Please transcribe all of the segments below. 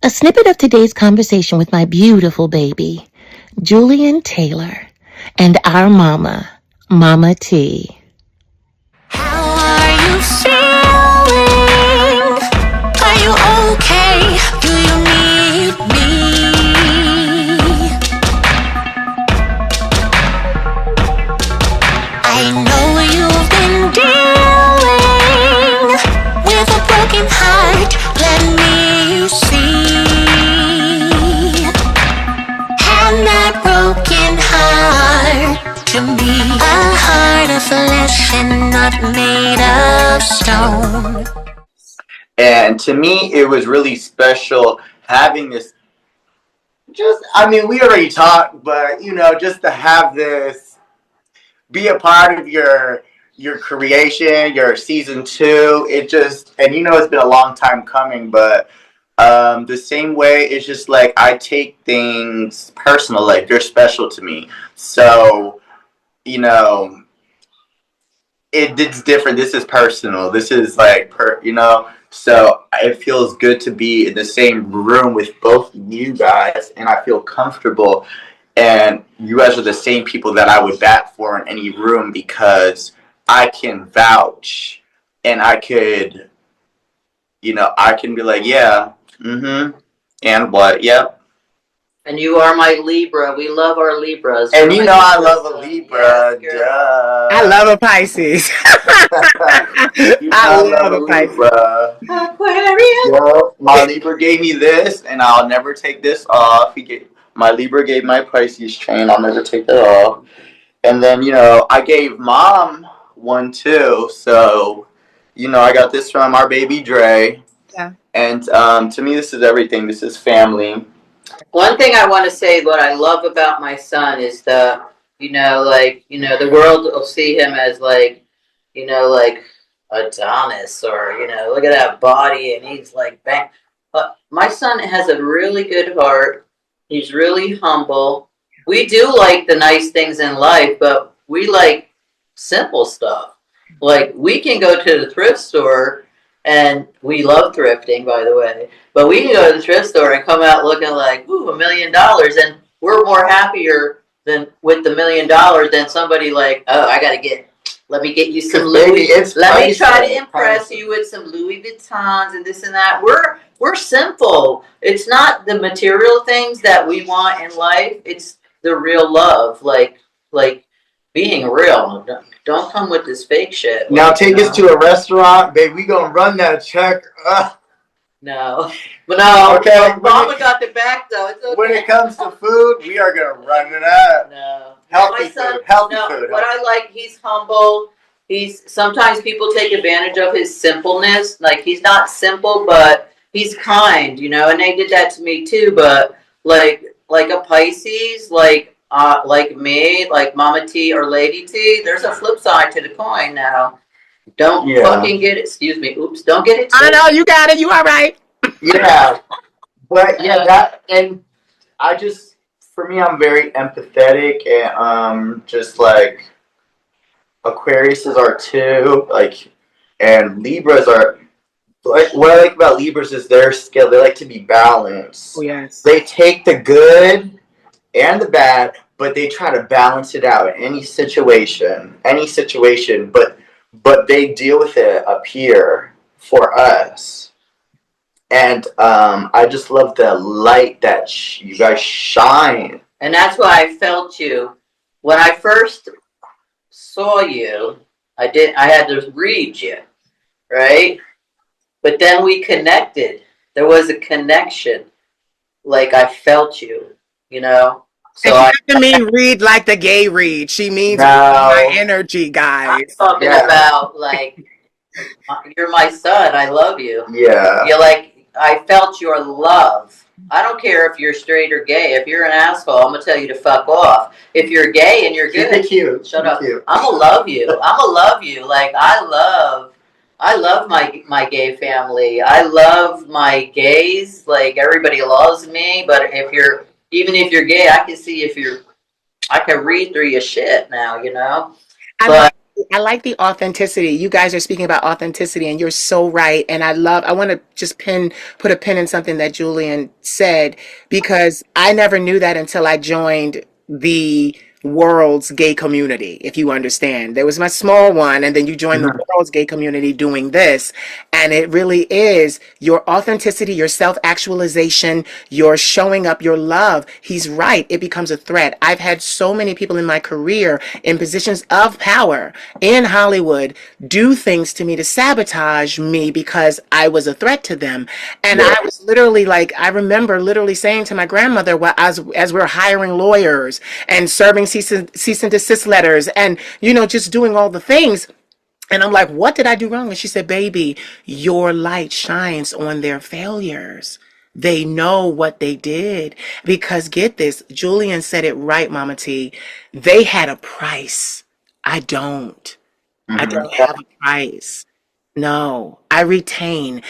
A snippet of today's conversation with my beautiful baby, Julian Taylorde, and our mama, Momma Tee. How are you feeling? Are you okay? Do you need me? I know you've been dealing with a broken heart. Let me see. And that broken heart to be a heart of flesh and not made of stone. And to me, it was really special having this. We already talked, but just to have this be a part of your creation, your season 2. It just, and it's been a long time coming, but the same way, it's just like I take things personal, like you're special to me. So, it's different. This is personal. This is like, so it feels good to be in the same room with both of you guys, and I feel comfortable. And you guys are the same people that I would bat for in any room, because I can vouch, and I could, I can be like, yeah, and what, yep. And you are my Libra. We love our Libras. And I love a Libra. Yes, duh. I love a Pisces. I love a Libra. Aquarius. Yep. My Libra gave me this, and I'll never take this off. My Libra gave my Pisces chain. I'll never take that off. And then, I gave Mom one too. So, I got this from our baby Dre. Yeah. And to me, this is everything. This is family. One thing I want to say, what I love about my son is the world will see him as like Adonis, or, look at that body, and he's like, bang. But my son has a really good heart. He's really humble. We do like the nice things in life, but we like simple stuff. Like, we can go to the thrift store, and we love thrifting, by the way. But we can go to the thrift store and come out looking like, ooh, $1 million. And we're more happier than with the $1 million than somebody like, oh, let me get you some Louis. Let me try to impress you with some Louis Vuittons and this and that. We're simple. It's not the material things that we want in life. It's the real love, like being real. Don't come with this fake shit. Now take us to a restaurant, babe. We gonna run that check. No, but no. Okay. Mama got the back though. It's okay. When it comes to food, we are gonna run it up. No. Healthy food. What I like, he's humble. Sometimes people take advantage of his simpleness. Like, he's not simple, but he's kind, and they did that to me too. But like a Pisces, like me, like Momma Tee or Lady T, there's a flip side to the coin now. Don't fucking get it. Excuse me. Oops. Don't get it. I know, you got it. You all right. Yeah. But and I just, for me, I'm very empathetic, and just like Aquariuses are too, like, and Libras are, like, what I like about Libras is their skill. They like to be balanced. Oh, yes. They take the good and the bad, but they try to balance it out in any situation, but they deal with it up here for us. And I just love the light that you guys shine. And that's why I felt you. When I first saw you, I had to read you, right? But then we connected. There was a connection. Like, I felt you, So she doesn't mean read like the gay read. She means my energy, guys. I'm talking about, like, you're my son. I love you. Yeah. You're like, I felt your love. I don't care if you're straight or gay. If you're an asshole, I'm gonna tell you to fuck off. If you're gay and you're good, cute. Shut up. I'm gonna love you. Like, I love my gay family. I love my gays. Like, everybody loves me. But even if you're gay, I can see I can read through your shit now. I like the authenticity. You guys are speaking about authenticity, and you're so right. And I want to just put a pin in something that Julian said, because I never knew that until I joined the world's gay community, if you understand. There was my small one, and then you join the world's gay community doing this. And it really is your authenticity, your self actualization, your showing up, your love. He's right. It becomes a threat. I've had so many people in my career in positions of power in Hollywood do things to me to sabotage me because I was a threat to them. And Yeah. I was literally like, I remember literally saying to my grandmother, while as we were hiring lawyers and serving cease and desist letters and, just doing all the things. And I'm like, what did I do wrong? And she said, baby, your light shines on their failures. They know what they did. Because get this, Julian said it right, Momma Tee. They had a price. I don't. I Mhm. don't have a price. No, I retain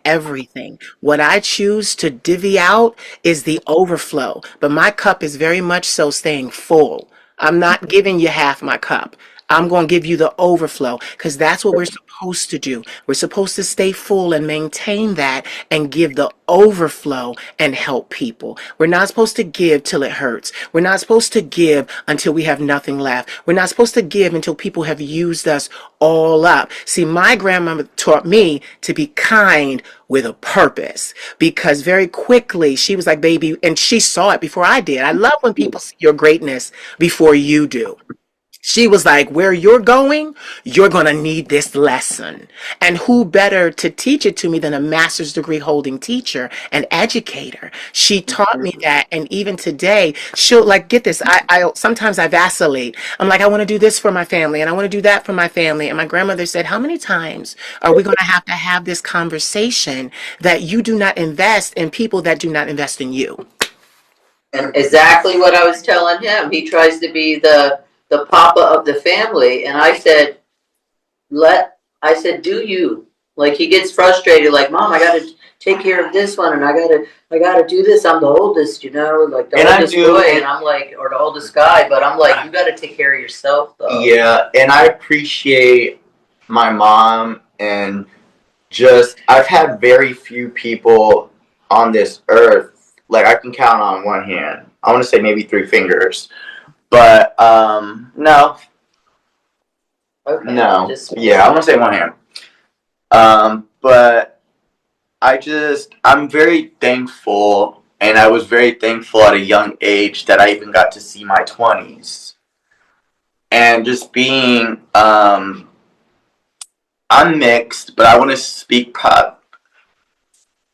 everything. What I choose to divvy out is the overflow, but my cup is very much so staying full. I'm not giving you half my cup. I'm going to give you the overflow because that's what we're supposed to do. We're supposed to stay full and maintain that and give the overflow and help people. We're not supposed to give till it hurts. We're not supposed to give until we have nothing left. We're not supposed to give until people have used us all up. See, my grandmama taught me to be kind with a purpose because very quickly she was like, baby, and she saw it before I did. I love when people see your greatness before you do. She was like, where you're going, you're going to need this lesson. And who better to teach it to me than a master's degree holding teacher and educator? She taught me that. And even today, she'll like, get this. Sometimes I vacillate. I'm like, I want to do this for my family and I want to do that for my family. And my grandmother said, how many times are we going to have this conversation that you do not invest in people that do not invest in you? And exactly what I was telling him. He tries to be the papa of the family, and I said, do you? Like he gets frustrated, like, Mom, I gotta take care of this one and I gotta do this. I'm the oldest, like the And I oldest do, boy, and and I'm like, or the oldest guy, but I'm like, you gotta take care of yourself though. yeah, and I appreciate my mom, and just I've had very few people on this earth, like I can count on one hand. I want to say maybe three fingers, but no, Okay. no, Just yeah, I want to say one hand. But I'm very thankful, and I was very thankful at a young age that I even got to see my 20s. And just being, I'm mixed, but I want to speak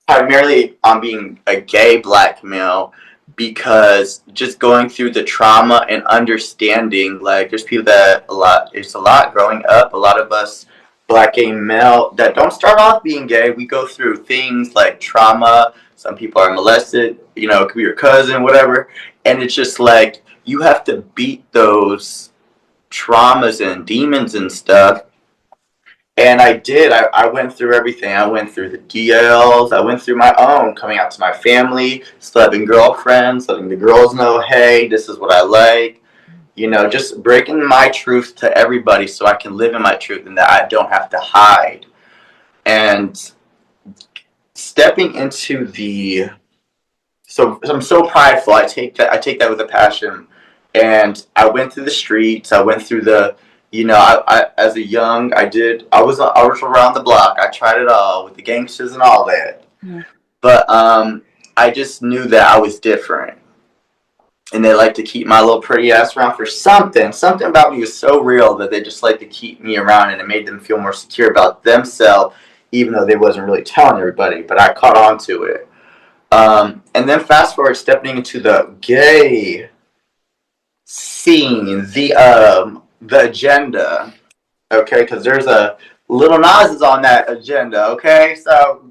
primarily on being a gay black male because just going through the trauma and understanding, like, there's a lot growing up, a lot of us black gay male that don't start off being gay. We go through things like trauma. Some people are molested, it could be your cousin, whatever. And it's just like, you have to beat those traumas and demons and stuff. And I did. I went through everything. I went through the DLs. I went through my own, coming out to my family, still having girlfriends, letting the girls know, hey, this is what I like. Just breaking my truth to everybody so I can live in my truth and that I don't have to hide. And stepping into so I'm so prideful. I take that with a passion. And I went through the streets. I went through I as a young, I was around the block. I tried it all with the gangsters and all that. Yeah. But I just knew that I was different. And they like to keep my little pretty ass around for something. Something about me was so real that they just like to keep me around, and it made them feel more secure about themselves, even though they wasn't really telling everybody. But I caught on to it. And then fast forward, stepping into the gay scene, the agenda, okay, because there's a Little Nas is on that agenda, okay, so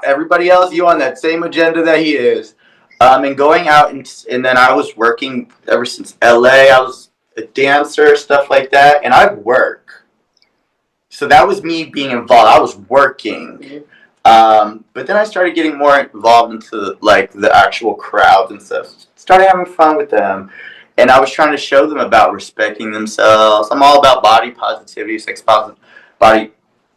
everybody else, you on that same agenda that he is, and going out, and then I was working ever since LA. I was a dancer, stuff like that, and I work, so that was me being involved. I was working. But then I started getting more involved into like the actual crowds and stuff. Started having fun with them, And I was trying to show them about respecting themselves. I'm all about body positivity, body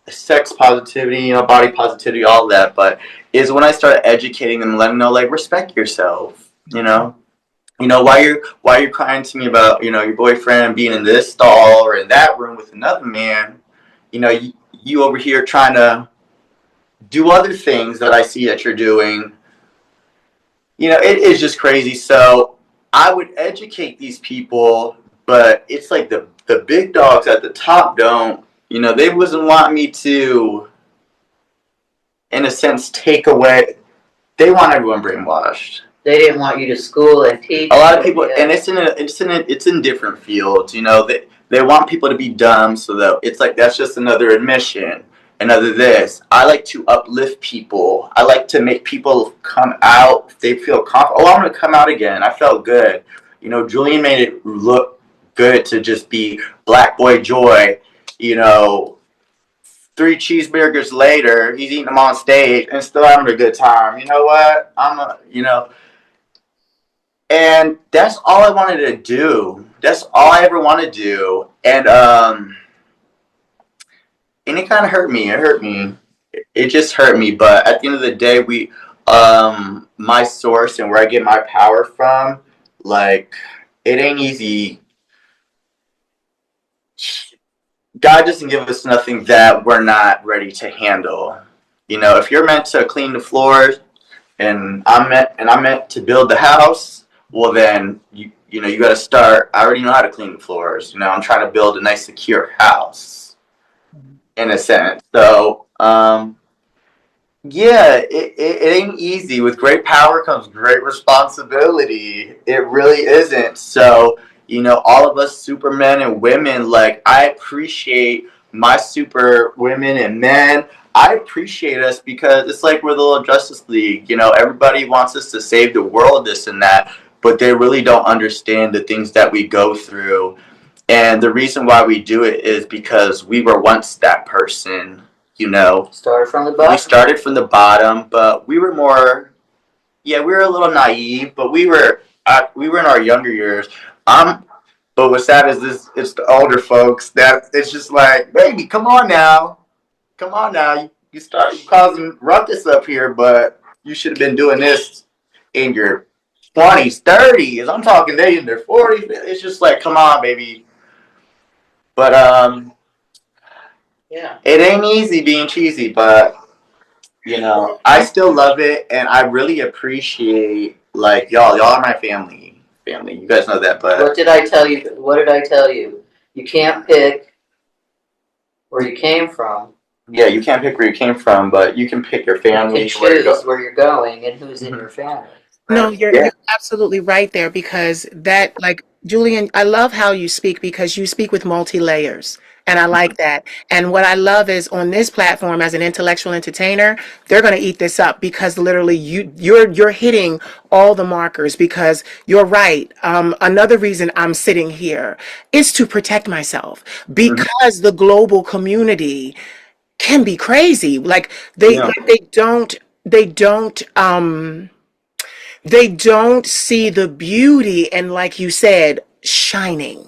sex positivity, body positivity, all that. But is when I started educating them, letting them know, like, respect yourself. Why you're crying to me about your boyfriend being in this stall or in that room with another man. You over here trying to do other things that I see that you're doing. It is just crazy. So I would educate these people, but it's like the big dogs at the top don't. They wasn't want me to, in a sense, take away. They want everyone brainwashed. They didn't want you to school and teach. A lot of people, and it's in different fields. They want people to be dumb, so that it's like that's just another admission, another this. I like to uplift people. I like to make people come out. They feel confident. Oh, I'm gonna come out again. I felt good. Julian made it look good to just be Black Boy Joy. 3 cheeseburgers later, he's eating them on stage and still having a good time. You know what? And that's all I wanted to do. That's all I ever wanted to do. And it kind of hurt me. It hurt me. It just hurt me. But at the end of the day, my source and where I get my power from, like, it ain't easy. God doesn't give us nothing that we're not ready to handle. If you're meant to clean the floors and I'm meant to build the house, well then you got to start. I already know how to clean the floors. I'm trying to build a nice secure house in a sense. So yeah, it ain't easy. With great power comes great responsibility. It really isn't. So all of us supermen and women, like, I appreciate my super women and men. I appreciate us because it's like we're the little Justice League. Everybody wants us to save the world, this and that, but they really don't understand the things that we go through. And the reason why we do it is because we were once that person. Started from the bottom. We started from the bottom, but we were more, we were a little naive, but we were in our younger years. But what's sad is this, it's the older folks that it's just like, baby, come on now. You start causing ruckus up here, but you should have been doing this in your 20s, 30s. I'm talking they in their 40s. It's just like, come on, baby. But yeah, it ain't easy being cheesy, but I still love it, and I really appreciate, like, y'all are my family. You guys know that, but what did I tell you? You can't pick where you came from. Yeah, you can't pick where you came from, but you can pick your family. You can choose where you're going and who's in your family. No, you're absolutely right there, because that, like, Julian, I love how you speak, because you speak with multi-layers. And I like that. And what I love is on this platform as an intellectual entertainer, they're going to eat this up, because literally you're hitting all the markers, because you're right. Another reason I'm sitting here is to protect myself, because the global community can be crazy. Like they don't see the beauty, and, like you said, shining.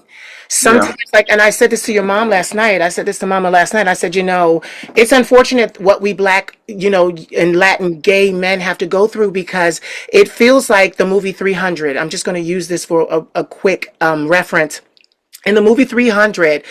Sometimes, like, and I said this to your mom last night. I said this to Mama last night. I said, it's unfortunate what we Black, and Latin gay men have to go through, because it feels like the movie 300. I'm just going to use this for a quick reference. In the movie 300,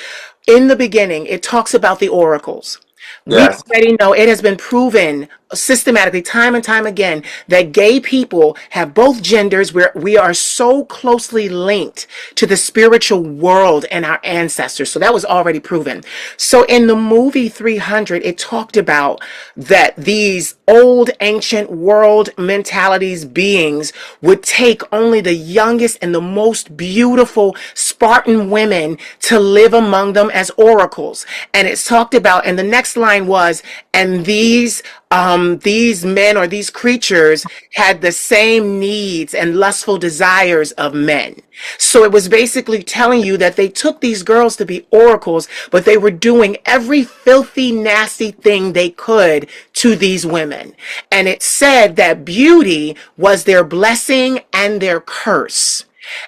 in the beginning, it talks about the oracles. We Yes. already know, it has been proven systematically, time and time again, that gay people have both genders, where we are so closely linked to the spiritual world and our ancestors. So that was already proven. So in the movie 300, it talked about that these old ancient world mentalities beings would take only the youngest and the most beautiful Spartan women to live among them as oracles. And it's talked about, and the next line was, and these men, or these creatures, had the same needs and lustful desires of men. So it was basically telling you that they took these girls to be oracles, but they were doing every filthy, nasty thing they could to these women. And it said that beauty was their blessing and their curse.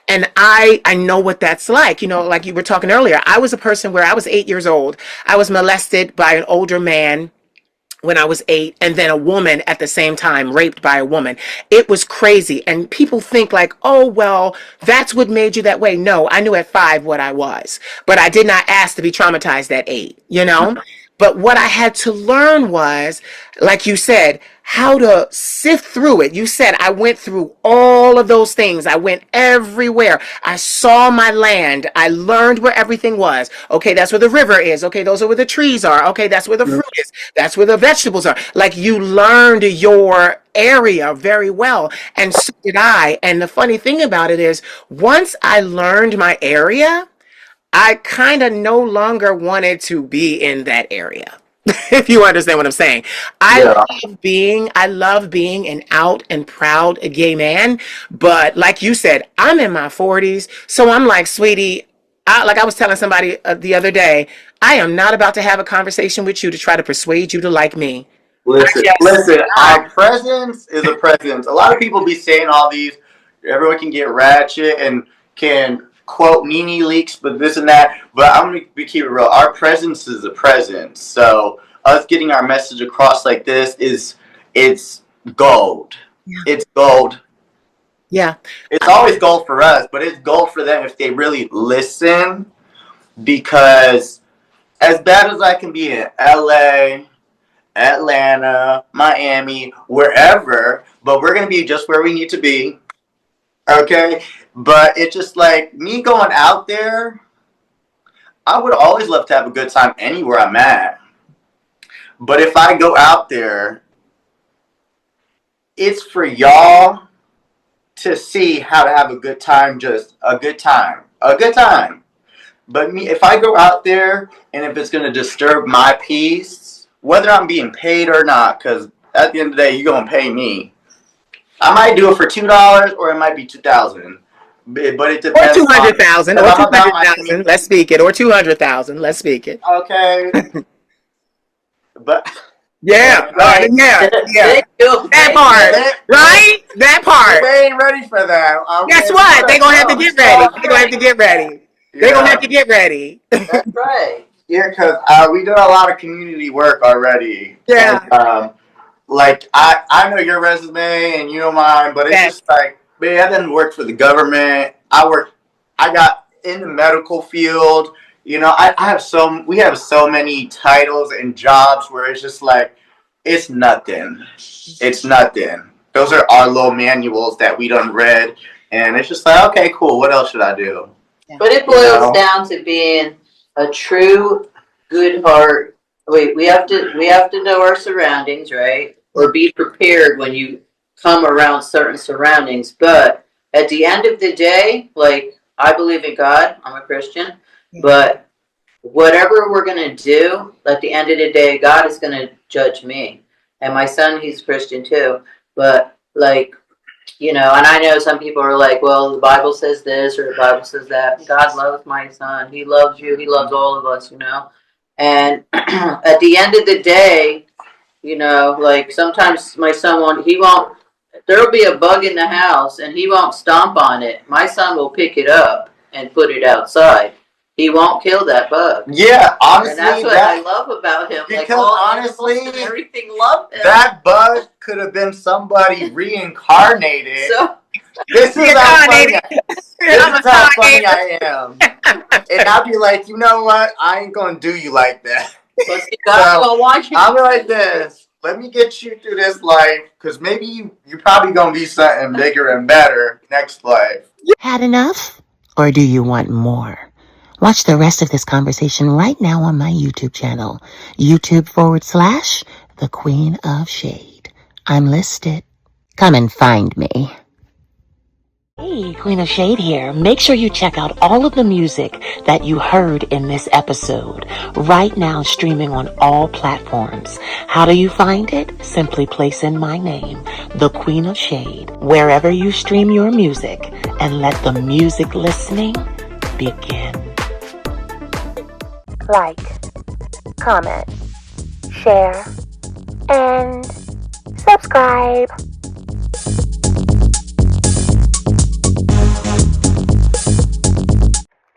And I know what that's like. You know, like you were talking earlier, I was a person where I was 8 years old. I was molested by an older man when I was 8, and then a woman at the same time raped by a woman. It was crazy. And people think like, oh, well, that's what made you that way. No, I knew at 5 what I was, but I did not ask to be traumatized at 8, you know? But what I had to learn was, like you said, how to sift through it. You said I went through all of those things. I went everywhere. I saw my land. I learned where everything was. Okay, that's where the river is. Okay, those are where the trees are. Okay, that's where the fruit is. That's where the vegetables are. Like you learned your area very well. And so did I. And the funny thing about it is, once I learned my area, I kind of no longer wanted to be in that area. If you understand what I'm saying. Yeah. I love being an out and proud gay man, but like you said, I'm in my 40s, so I'm like, sweetie, like I was telling somebody the other day, I am not about to have a conversation with you to try to persuade you to like me. Listen. Our presence is a presence. A lot of people be saying all these. Everyone can get ratchet and can quote Nene leaks, but this and that. But I'm gonna be keep it real. Our presence is a presence. So us getting our message across like this it's gold. Yeah. It's gold. Yeah. It's always gold for us, but it's gold for them if they really listen. Because as bad as I can be in LA, Atlanta, Miami, wherever, but we're going to be just where we need to be. Okay? But it's just like me going out there, I would always love to have a good time anywhere I'm at. But if I go out there, it's for y'all to see how to have a good time, just a good time. A good time. But me, if I go out there and if it's going to disturb my peace, whether I'm being paid or not, because at the end of the day, you're going to pay me. I might do it for $2 or it might be $2,000. But it depends. Or 200,000 or on- 200,000. Let's speak it. Or 200,000. Let's speak it. Okay. But Yeah. Right. Yeah. They do. That part. Right? That part. they ain't ready for that. Okay? Guess what? They're gonna have to get ready. They're gonna have to get ready. They're gonna have to get ready. That's right. Yeah, because we did a lot of community work already. Yeah. And, like I know your resume and you know mine, but it's Yes. just like, man, I didn't work for the government. I got in the medical field. You know, we have so many titles and jobs where it's just like, it's nothing. It's nothing. Those are our little manuals that we done read, and it's just like, okay, cool. What else should I do? But it boils down to being a true good heart. We have to know our surroundings, right? Or be prepared when you come around certain surroundings. But at the end of the day, like, I believe in God. I'm a Christian. But whatever we're going to do, at the end of the day, God is going to judge me. And my son, he's Christian too. But, like, you know, and I know some people are like, well, the Bible says this or the Bible says that. God loves my son. He loves you. He loves all of us, you know. And at the end of the day, you know, like sometimes my son there'll be a bug in the house and he won't stomp on it. My son will pick it up and put it outside. He won't kill that bug. Yeah, honestly, and that's what I love about him. Because like, all honestly, and everything love him. That bug could have been somebody reincarnated. So, this is how funny I am. And I'll be like, you know what? I ain't gonna do you like that. But see, God's gonna watch you. I'll be like this. Let me get you through this life, because maybe you're probably gonna be something bigger and better next life. Had enough? Or do you want more? Watch the rest of this conversation right now on my YouTube channel, YouTube.com/The Queen of Shade. I'm listed. Come and find me. Hey, Queen of Shade here. Make sure you check out all of the music that you heard in this episode. Right now streaming on all platforms. How do you find it? Simply place in my name, The Queen of Shade, wherever you stream your music, and let the music listening begin. Like, comment, share, and subscribe.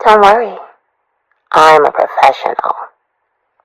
Don't worry. I'm a professional.